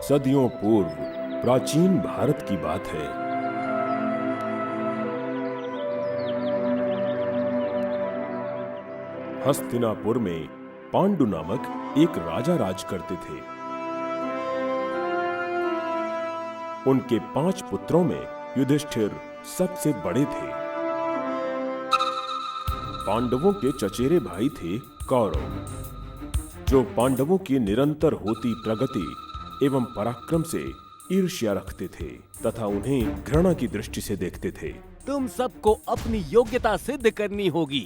सदियों पूर्व प्राचीन भारत की बात है। हस्तिनापुर में पांडु नामक एक राजा राज करते थे। उनके 5 पुत्रों में युधिष्ठिर सबसे बड़े थे। पांडवों के चचेरे भाई थे कौरव, जो पांडवों की निरंतर होती प्रगति एवं पराक्रम से ईर्ष्या रखते थे तथा उन्हें घृणा की दृष्टि से देखते थे। तुम सबको अपनी योग्यता सिद्ध करनी होगी।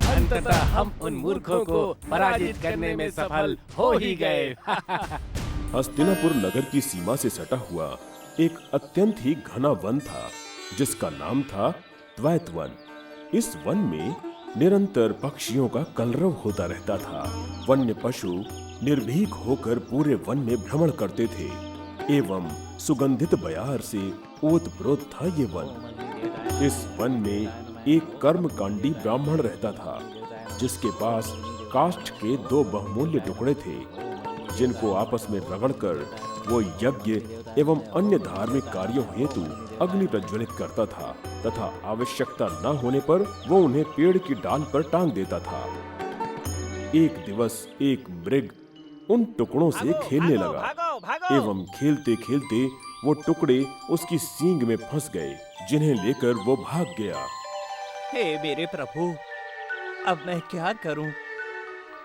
अंततः हम उन मूर्खों को पराजित करने में सफल हो ही गए। हस्तिनापुर नगर की सीमा से सटा हुआ एक अत्यंत ही घना वन था, जिसका नाम था द्वैत वन। इस वन में निरंतर पक्षियों का कलरव होता रहता था। वन्य पशु निर्भीक होकर पूरे वन में भ्रमण करते थे एवं सुगंधित बयार से ओतप्रोत था ये वन। इस वन में एक कर्मकांडी ब्राह्मण रहता था, जिसके पास काष्ठ के 2 बहुमूल्य टुकड़े थे, जिनको आपस में रगड़कर वो यज्ञ एवं अन्य धार्मिक कार्यों हेतु अग्नि प्रज्वलित करता था तथा आवश्यकता न होने पर वो उन्हें पेड़ की डाल पर टांग देता था। एक दिवस एक मृग उन टुकड़ों से खेलने लगा एवं खेलते खेलते वो टुकड़े उसकी सींग में फंस गए, जिन्हें लेकर वो भाग गया। हे मेरे प्रभु, अब मैं क्या करूं?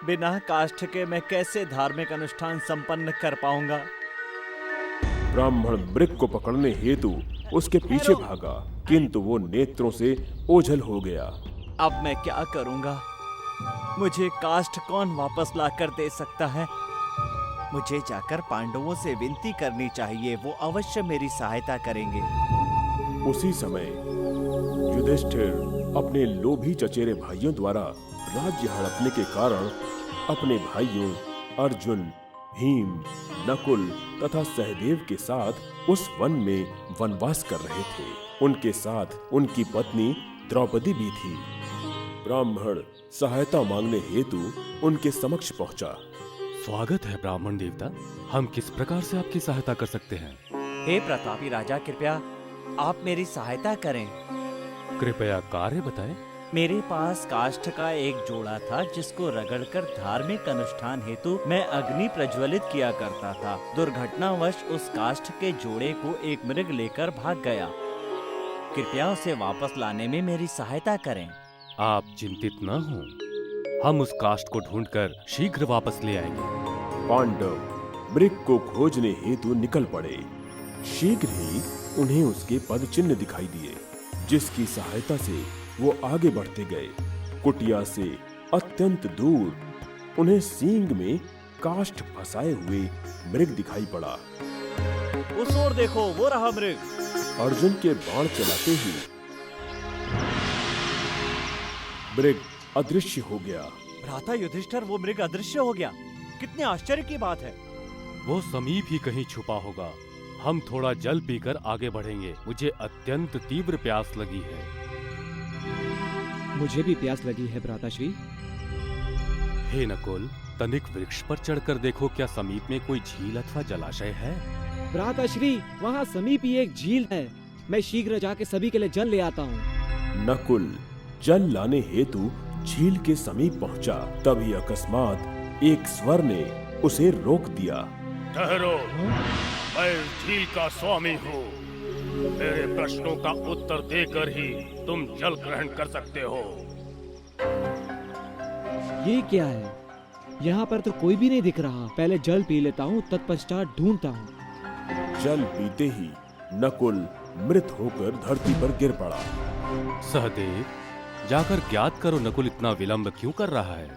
बिना काष्ठ के मैं कैसे धार्मिक अनुष्ठान संपन्न कर पाऊंगा? ब्राह्मण मृग को पकड़ने हेतु उसके पीछे भागा, किंतु वो नेत्रों से ओझल हो गया। अब मैं क्या करूंगा? मुझे काष्ठ कौन वापस लाकर दे सकता है? मुझे जाकर पांडवों से विनती करनी चाहिए, वो अवश्य मेरी सहायता करेंगे। उसी समय युधिष्ठिर अपने लोभी चचेरे भाइयों द्वारा राज्य हड़पने के कारण अपने भाइयों अर्जुन, भीम, नकुल तथा सहदेव के साथ उस वन में वनवास कर रहे थे। उनके साथ उनकी पत्नी द्रौपदी भी थी। ब्राह्मण सहायता मांगने हेतु उनके समक्ष पहुंचा। स्वागत है ब्राह्मण देवता, हम किस प्रकार से आपकी सहायता कर सकते हैं? हे प्रतापी राजा, कृपया आप मेरी सहायता करें। कृपया कार्य बताएं। मेरे पास काष्ठ का एक जोड़ा था, जिसको रगड़कर धार्मिक अनुष्ठान हेतु मैं अग्नि प्रज्वलित किया करता था। दुर्घटनावश उस काष्ठ के जोड़े को एक मृग लेकर भाग गया। कृपया उसे वापस लाने में मेरी सहायता करें। आप चिंतित न हो, हम उस काष्ठ को ढूंढकर शीघ्र वापस ले आएंगे। पांडव मृग को खोजने हेतु निकल पड़े। शीघ्र ही उन्हें उसके पद चिन्ह दिखाई दिए, जिसकी सहायता से वो आगे बढ़ते गए। कुटिया से अत्यंत दूर उन्हें सींग में काष्ठ फंसाए हुए मृग दिखाई पड़ा। उस ओर देखो, वो रहा मृग। अर्जुन के बाण चलाते ही मृग अदृश्य हो गया। भ्राता युधिष्ठिर, वो मृग अदृश्य हो गया। कितने आश्चर्य की बात है। वो समीप ही कहीं छुपा होगा। हम थोड़ा जल पीकर आगे बढ़ेंगे। मुझे अत्यंत तीव्र प्यास लगी है। मुझे भी प्यास लगी है भ्राताश्री। हे नकुल, तनिक वृक्ष पर चढ़कर देखो, क्या समीप में कोई झील अथवा जलाशय है? भ्राताश्री, वहाँ समीप ही एक झील है। मैं शीघ्र जाके सभी के लिए जल ले आता हूँ। नकुल जल लाने हेतु झील के समीप पहुंचा। तभी अकस्मात एक स्वर ने उसे रोक दिया। ठहरो, मैं इस झील का स्वामी हूँ। मेरे प्रश्नों का उत्तर देकर ही तुम जल ग्रहण कर सकते हो। ये क्या है? यहाँ पर तो कोई भी नहीं दिख रहा। पहले जल पी लेता हूँ, तत्पश्चात ढूंढता हूँ। जल पीते ही नकुल मृत होकर धरती पर गिर पड़ा। सहदेव, जाकर ज्ञात करो नकुल इतना विलंब क्यों कर रहा है।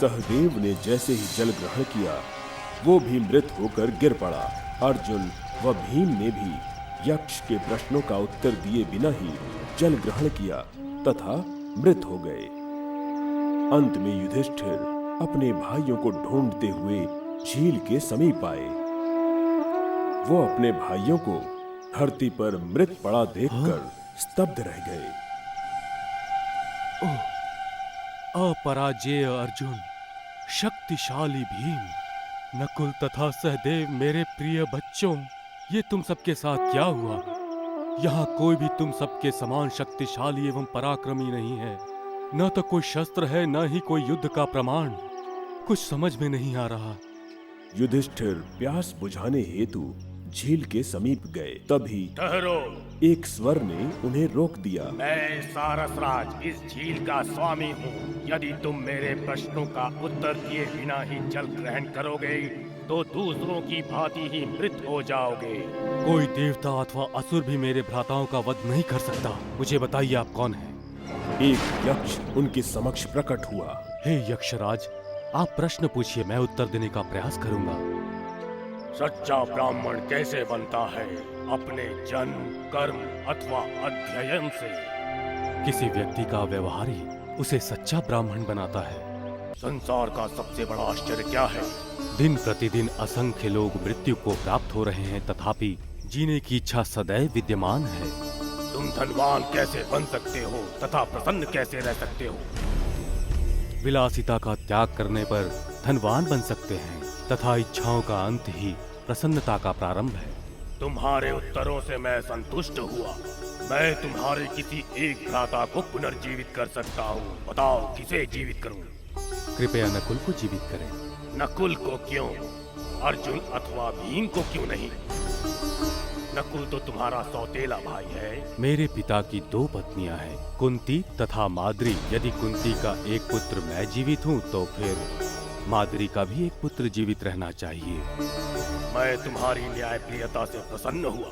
सहदेव ने जैसे ही जल ग्रहण किया, वो भी मृत होकर गिर पड़ा। अर्जुन व भीम ने भी यक्ष के प्रश्नों का उत्तर दिए बिना ही जल ग्रहण किया तथा मृत हो गए। अंत में युधिष्ठिर अपने भाइयों को ढूंढते हुए झील के समीप आए। वो अपने भाइयों को धरती पर मृत पड़ा देखकर स्तब्ध रह गए। अपराजेय अर्जुन, शक्तिशाली भीम, नकुल तथा सहदेव, मेरे प्रिय बच्चों, ये तुम सबके साथ क्या हुआ? यहाँ कोई भी तुम सबके समान शक्तिशाली एवं पराक्रमी नहीं है। न तो कोई शस्त्र है, न ही कोई युद्ध का प्रमाण। कुछ समझ में नहीं आ रहा। युधिष्ठिर प्यास बुझाने हेतु झील के समीप गए। तभी ठहरो, एक स्वर ने उन्हें रोक दिया। मैं सारसराज इस झील का स्वामी हूँ। यदि तुम मेरे प्रश्नों का उत्तर दिए बिना ही जल ग्रहण करोगे तो दूसरों की भांति ही मृत हो जाओगे। कोई देवता अथवा असुर भी मेरे भ्राताओं का वध नहीं कर सकता। मुझे बताइए, आप कौन हैं? एक यक्ष उनके समक्ष प्रकट हुआ। हे यक्षराज, आप प्रश्न पूछिए, मैं उत्तर देने का प्रयास करूंगा। सच्चा ब्राह्मण कैसे बनता है? अपने जन्म, कर्म अथवा अध्ययन से। किसी व्यक्ति का व्यवहार ही उसे सच्चा ब्राह्मण बनाता है। संसार का सबसे बड़ा आश्चर्य क्या है? दिन प्रतिदिन असंख्य लोग मृत्यु को प्राप्त हो रहे हैं, तथापि जीने की इच्छा सदैव विद्यमान है। तुम धनवान कैसे बन सकते हो तथा प्रसन्न कैसे रह सकते हो? विलासिता का त्याग करने पर धनवान बन सकते हैं, तथा इच्छाओं का अंत ही प्रसन्नता का प्रारंभ है। तुम्हारे उत्तरों से मैं संतुष्ट हुआ। मैं तुम्हारे किसी एक भ्राता को पुनर्जीवित कर सकता हूँ। बताओ, किसे जीवित करूँ? कृपया नकुल को जीवित करें। नकुल को क्यों? अर्जुन अथवा भीम को क्यों नहीं? नकुल तो तुम्हारा सौतेला भाई है। मेरे पिता की 2 पत्नियां हैं, कुंती तथा माद्री। यदि कुंती का एक पुत्र मैं जीवित हूँ तो फिर माद्री का भी एक पुत्र जीवित रहना चाहिए। मैं तुम्हारी न्यायप्रियता से प्रसन्न हुआ।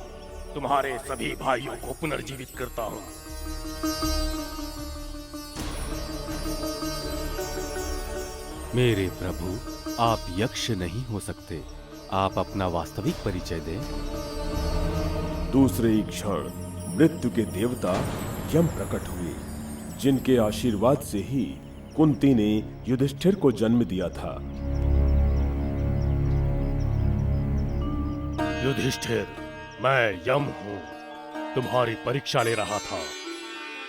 तुम्हारे सभी भाइयों को पुनर्जीवित करता हूँ। मेरे प्रभु, आप यक्ष नहीं हो सकते। आप अपना वास्तविक परिचय दें। दूसरे ही क्षण मृत्यु के देवता यम प्रकट हुए, जिनके आशीर्वाद से ही कुंती ने युधिष्ठिर को जन्म दिया था। युधिष्ठिर, मैं यम हूँ। तुम्हारी परीक्षा ले रहा था।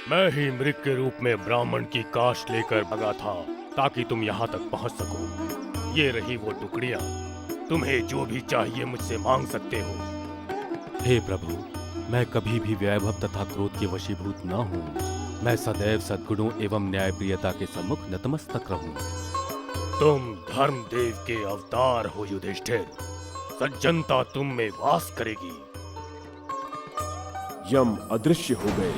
मैं ही मृग के रूप में ब्राह्मण की काष्ठ लेकर भगा था ताकि तुम यहाँ तक पहुँच सको। ये रही वो टुकड़ियाँ। तुम्हें जो भी चाहिए मुझसे मांग सकते हो। हे प्रभु, मैं कभी भी वैभव तथा क्रोध के वशीभूत न हूँ। मैं सदैव सद्गुणों एवं न्यायप्रियता के सम्मुख नतमस्तक रहूं। तुम धर्मदेव के अवतार हो युधिष्ठिर। सज्जनता तुम में वास करेगी। यम अदृश्य हो गए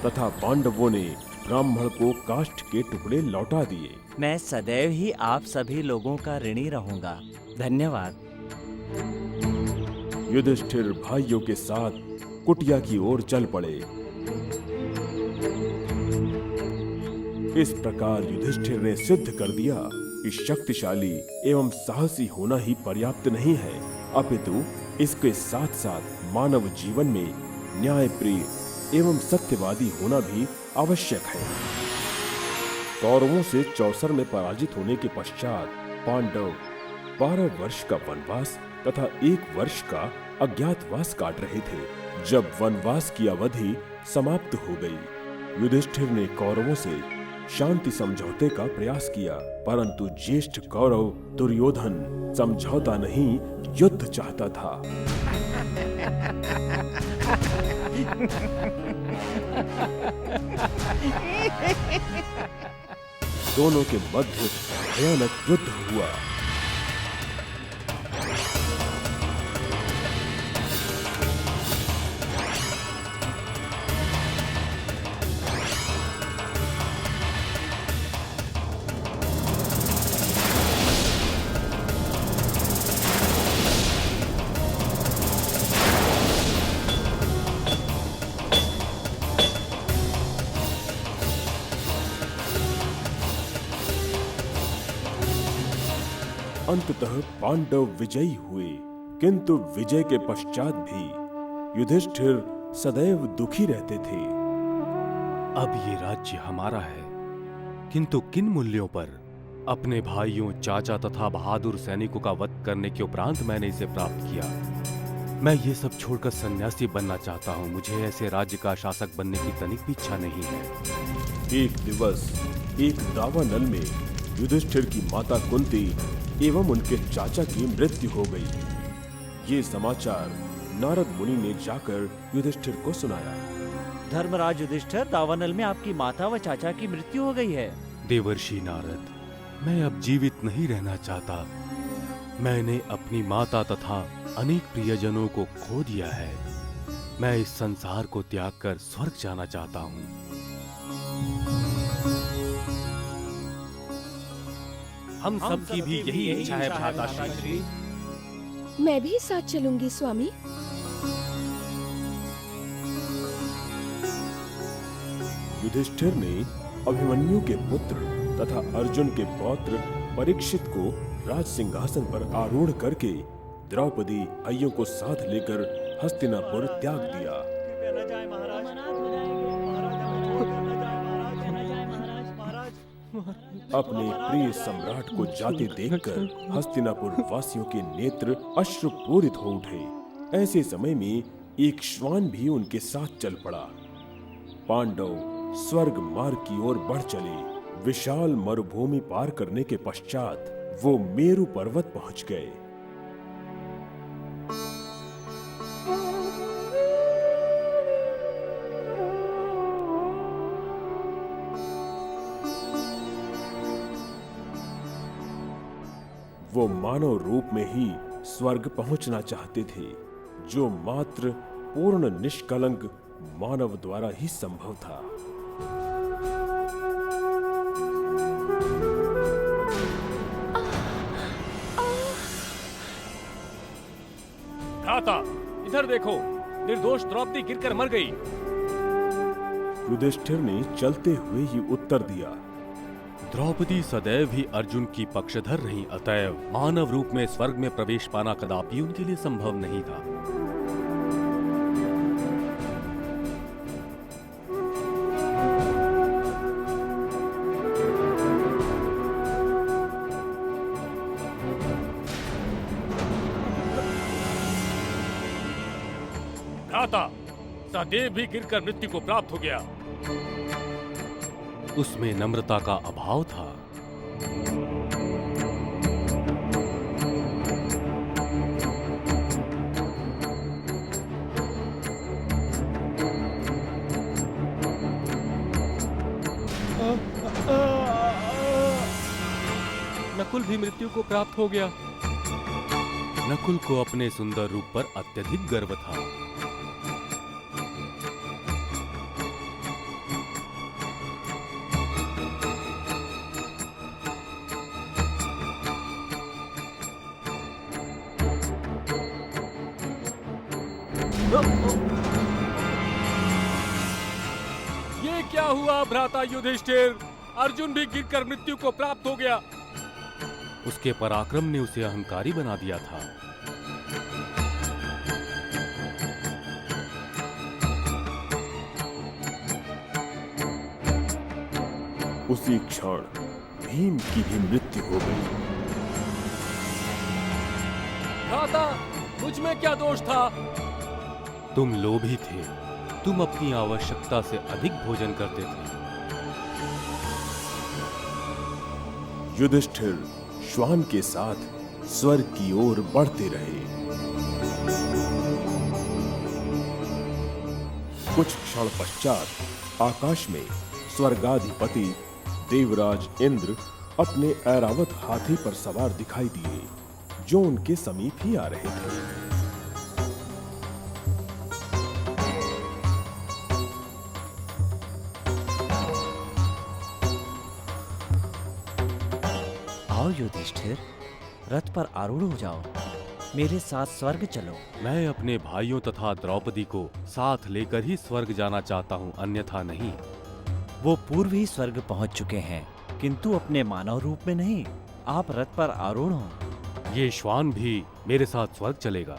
तथा पांडवों ने ब्राह्मण को काष्ठ के टुकड़े लौटा दिए। मैं सदैव ही आप सभी लोगों का ऋणी रहूंगा। धन्यवाद। युधिष्ठिर भाइयों के साथ कुटिया की ओर चल पड़े। इस प्रकार युधिष्ठिर ने सिद्ध कर दिया कि शक्तिशाली एवं साहसी होना ही पर्याप्त नहीं है, अपितु इसके साथ साथ मानव जीवन में न्यायप्रिय एवं सत्यवादी होना भी आवश्यक है। कौरवों से चौसर में पराजित होने के पश्चात पांडव 12 वर्ष का वनवास तथा 1 वर्ष का अज्ञातवास काट रहे थे। जब वनवास की अवधि समाप्त हो गई, युधिष्ठिर ने कौरवों से शांति समझौते का प्रयास किया, परंतु ज्येष्ठ कौरव दुर्योधन समझौता नहीं, युद्ध चाहता था। दोनों के मध्य भयानक युद्ध हुआ। अंततः पांडव विजयी हुए, किंतु विजय के पश्चात भी युधिष्ठिर सदैव दुखी रहते थे। अब ये राज्य हमारा है, किंतु किन मूल्यों पर? अपने भाइयों, चाचा तथा बहादुर सैनिकों का वध करने के उपरांत मैंने इसे प्राप्त किया। मैं ये सब छोड़कर सन्यासी बनना चाहता हूँ। मुझे ऐसे राज्य का शासक बनने की तनिक भी इच्छा नहीं है। एक दिवस एक दावानल में युधिष्ठिर की माता कुंती एवं उनके चाचा की मृत्यु हो गई। ये समाचार नारद मुनि ने जाकर युधिष्ठिर को सुनाया। धर्मराज युधिष्ठिर, दावानल में आपकी माता व चाचा की मृत्यु हो गई है। देवर्षि नारद, मैं अब जीवित नहीं रहना चाहता। मैंने अपनी माता तथा अनेक प्रियजनों को खो दिया है। मैं इस संसार को त्याग कर स्वर्ग जाना चाहता हूँ। हम सब की भी यही इच्छा है भ्राताश्री। मैं भी साथ चलूंगी स्वामी। युधिष्ठिर ने अभिमन्यु के पुत्र तथा अर्जुन के पौत्र परीक्षित को राज सिंहासन पर आरूढ़ करके द्रौपदी अय्यों को साथ लेकर हस्तिनापुर त्याग दिया। अपने प्रिय सम्राट को जाते देखकर हस्तिनापुर वासियों के नेत्र अश्रुपूरित हो उठे। ऐसे समय में एक श्वान भी उनके साथ चल पड़ा। पांडव स्वर्ग मार्ग की ओर बढ़ चले। विशाल मरुभूमि पार करने के पश्चात वो मेरु पर्वत पहुंच गए। वो मानव रूप में ही स्वर्ग पहुंचना चाहते थे, जो मात्र पूर्ण निष्कलंक मानव द्वारा ही संभव था। भ्राता, इधर देखो, निर्दोष द्रौपदी गिरकर मर गई। युधिष्ठिर ने चलते हुए ही उत्तर दिया। द्रौपदी सदैव ही अर्जुन की पक्षधर रही, अतएव मानव रूप में स्वर्ग में प्रवेश पाना कदापि उनके लिए संभव नहीं था। भ्राता, सहदेव भी गिरकर मृत्यु को प्राप्त हो गया। उसमें नम्रता का अभाव था। नकुल भी मृत्यु को प्राप्त हो गया। नकुल को अपने सुंदर रूप पर अत्यधिक गर्व था। ये क्या हुआ भ्राता युधिष्ठिर? अर्जुन भी गिरकर मृत्यु को प्राप्त हो गया। उसके पराक्रम ने उसे अहंकारी बना दिया था। उसी क्षण भीम की भी मृत्यु हो गई। भ्राता, मुझ में क्या दोष था? तुम लोभी थे। तुम अपनी आवश्यकता से अधिक भोजन करते थे। युधिष्ठिर श्वान के साथ स्वर्ग की ओर बढ़ते रहे। कुछ क्षण पश्चात आकाश में स्वर्गाधिपति देवराज इंद्र अपने ऐरावत हाथी पर सवार दिखाई दिए, जो उनके समीप ही आ रहे थे। आओ युधिष्ठिर, रथ पर आरूढ़ हो जाओ, मेरे साथ स्वर्ग चलो। मैं अपने भाइयों तथा द्रौपदी को साथ लेकर ही स्वर्ग जाना चाहता हूँ, अन्यथा नहीं। वो पूर्व ही स्वर्ग पहुंच चुके हैं, किंतु अपने मानव रूप में नहीं। आप रथ पर आरूढ़ हो। ये श्वान भी मेरे साथ स्वर्ग चलेगा।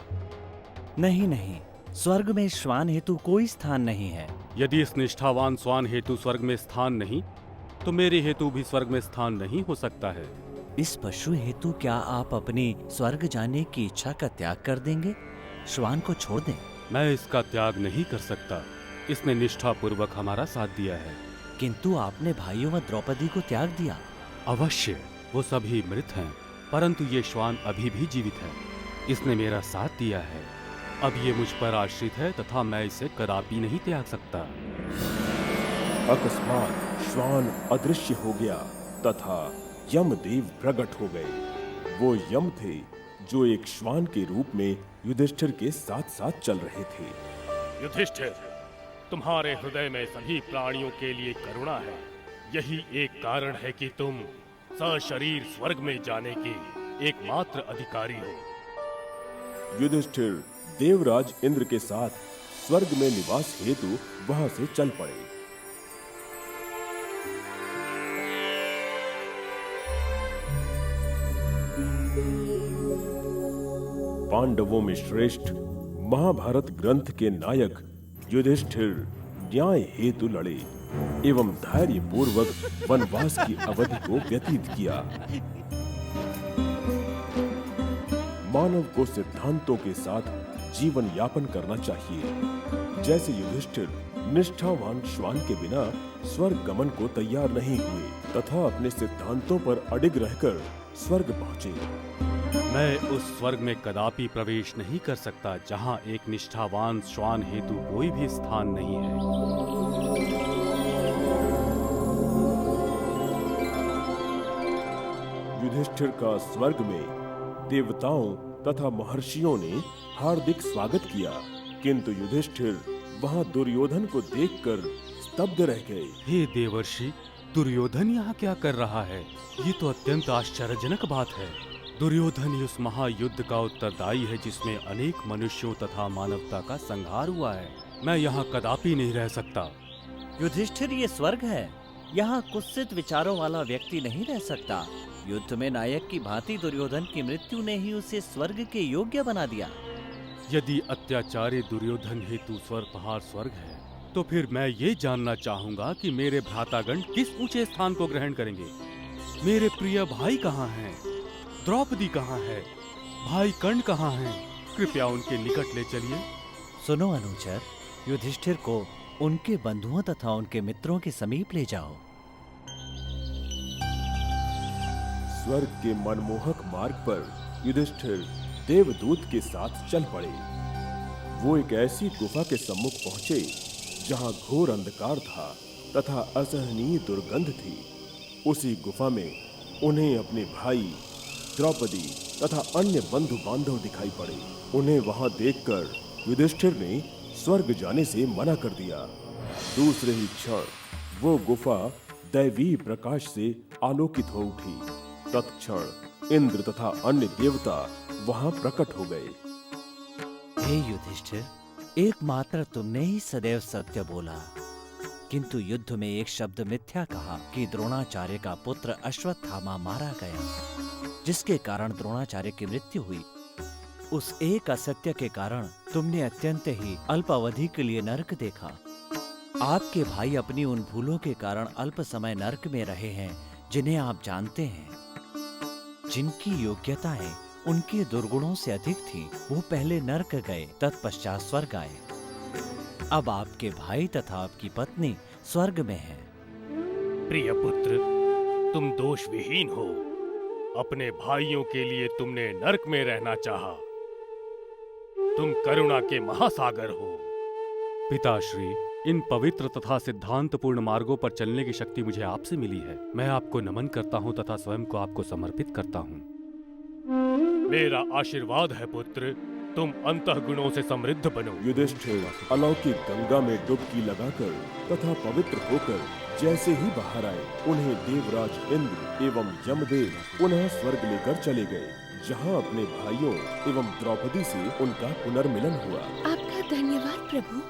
नहीं नहीं, स्वर्ग में श्वान हेतु कोई स्थान नहीं है। यदि इस निष्ठावान श्वान हेतु स्वर्ग में स्थान नहीं, तो मेरे हेतु भी स्वर्ग में स्थान नहीं हो सकता है। इस पशु हेतु क्या आप अपनी स्वर्ग जाने की इच्छा का त्याग कर देंगे? श्वान को छोड़ दें। मैं इसका त्याग नहीं कर सकता। इसने निष्ठा पूर्वक हमारा साथ दिया है। किंतु आपने भाइयों व द्रौपदी को त्याग दिया। अवश्य। वो सभी मृत हैं, परंतु ये श्वान अभी भी जीवित है। इसने मेरा साथ दिया है। अब ये मुझ पर आश्रित है तथा मैं इसे कदापि नहीं त्याग सकता। अकस्मात श्वान अदृश्य हो गया तथा यमदेव प्रकट हो गए। वो यम थे जो एक श्वान के रूप में युधिष्ठिर के साथ साथ चल रहे थे। युधिष्ठिर, तुम्हारे हृदय में सभी प्राणियों के लिए करुणा है। यही एक कारण है कि तुम सशरीर स्वर्ग में जाने के एकमात्र अधिकारी हो। युधिष्ठिर देवराज इंद्र के साथ स्वर्ग में निवास हेतु वहां से चल पड़े। पांडवों में श्रेष्ठ महाभारत ग्रंथ के नायक युधिष्ठिर न्याय हेतु लड़े एवं धैर्य पूर्वक वनवास की अवधि को व्यतीत किया। मानव को सिद्धांतों के साथ जीवन यापन करना चाहिए। जैसे युधिष्ठिर निष्ठावान श्वान के बिना स्वर्ग गमन को तैयार नहीं हुए तथा अपने सिद्धांतों पर अडिग रहकर स्वर्ग पहुंचे। मैं उस स्वर्ग में कदापि प्रवेश नहीं कर सकता जहां एक निष्ठावान श्वान हेतु कोई भी स्थान नहीं है। युधिष्ठिर का स्वर्ग में देवताओं तथा महर्षियों ने हार्दिक स्वागत किया, किंतु युधिष्ठिर वहां दुर्योधन को देखकर स्तब्ध रह गए। हे देवर्षि, दुर्योधन यहाँ क्या कर रहा है? ये तो अत्यंत आश्चर्यजनक बात है। दुर्योधन ही उस महायुद्ध का उत्तरदायी है जिसमें अनेक मनुष्यों तथा मानवता का संहार हुआ है। मैं यहाँ कदापि नहीं रह सकता। युधिष्ठिर, ये स्वर्ग है। यहाँ कुत्सित विचारों वाला व्यक्ति नहीं रह सकता। युद्ध में नायक की भांति दुर्योधन की मृत्यु ने ही उसे स्वर्ग के योग्य बना दिया। यदि अत्याचारी दुर्योधन हेतु स्वर्ग पहाड़ स्वर्ग है, तो फिर मैं ये जानना चाहूंगा कि मेरे भ्रातागण किस ऊंचे स्थान को ग्रहण करेंगे। मेरे प्रिय भाई कहाँ हैं? द्रौपदी कहाँ है? भाई कर्ण कहाँ हैं? कृपया उनके निकट ले चलिए। सुनो अनुचर, युधिष्ठिर को उनके बंधुओं तथा उनके मित्रों के समीप ले जाओ। स्वर्ग के मनमोहक मार्ग पर युधिष्ठिर देवदूत के साथ चल पड़े। वो एक ऐसी गुफा के सम्मुख पहुंचे जहां घोर अंधकार था तथा असहनीय दुर्गंध थी। उसी गुफा में उन्हें अपने भाई, द्रौपदी तथा अन्य बंधु बांधव दिखाई पड़े। उन्हें वहां देखकर युधिष्ठिर ने स्वर्ग जाने से मना कर दिया। दूसरे ही क्षण वो गुफा दैवीय प्रकाश से आलोकित हो उठी। तत्क्षण इंद्र तथा अन्य देवता वहां प्रकट हो गए। हे युधिष्ठिर, एकमात्र तुमने ही सदैव सत्य बोला, किंतु युद्ध में एक शब्द मिथ्या कहा कि द्रोणाचार्य का पुत्र अश्वत्थामा मारा गया, जिसके कारण द्रोणाचार्य की मृत्यु हुई। उस एक असत्य के कारण तुमने अत्यंत ही अल्प अवधि के लिए नरक देखा। आपके भाई अपनी उन भूलों के कारण अल्प समय नरक में रहे हैं जिन्हें आप जानते हैं। जिनकी योग्यताएं उनके दुर्गुणों से अधिक थी, वो पहले नरक गए, तत्पश्चात स्वर्ग आए। अब आपके भाई तथा आपकी पत्नी स्वर्ग में हैं। प्रिय पुत्र, तुम दोष विहीन हो। अपने भाइयों के लिए तुमने नरक में रहना चाहा। तुम करुणा के महासागर हो। पिताश्री, इन पवित्र तथा सिद्धांतपूर्ण मार्गों पर चलने की शक्ति मुझे आपसे मिली है। मैं आपको नमन करता हूँ तथा स्वयं को आपको समर्पित करता हूँ। मेरा आशीर्वाद है पुत्र, तुम अंतःगुणों से समृद्ध बनो। युधिष्ठिर अलौकिक गंगा में डुबकी लगाकर तथा पवित्र होकर जैसे ही बाहर आए, उन्हें देवराज इंद्र एवं यमदेव पुनः स्वर्ग लेकर चले गए, जहां अपने भाइयों एवं द्रौपदी से उनका पुनर्मिलन हुआ। आपका धन्यवाद प्रभु।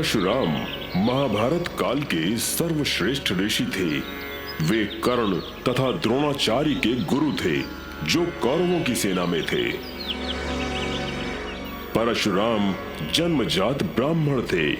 परशुराम महाभारत काल के सर्वश्रेष्ठ ऋषि थे। वे कर्ण तथा द्रोणाचार्य के गुरु थे, जो कौरवों की सेना में थे। परशुराम जन्मजात ब्राह्मण थे।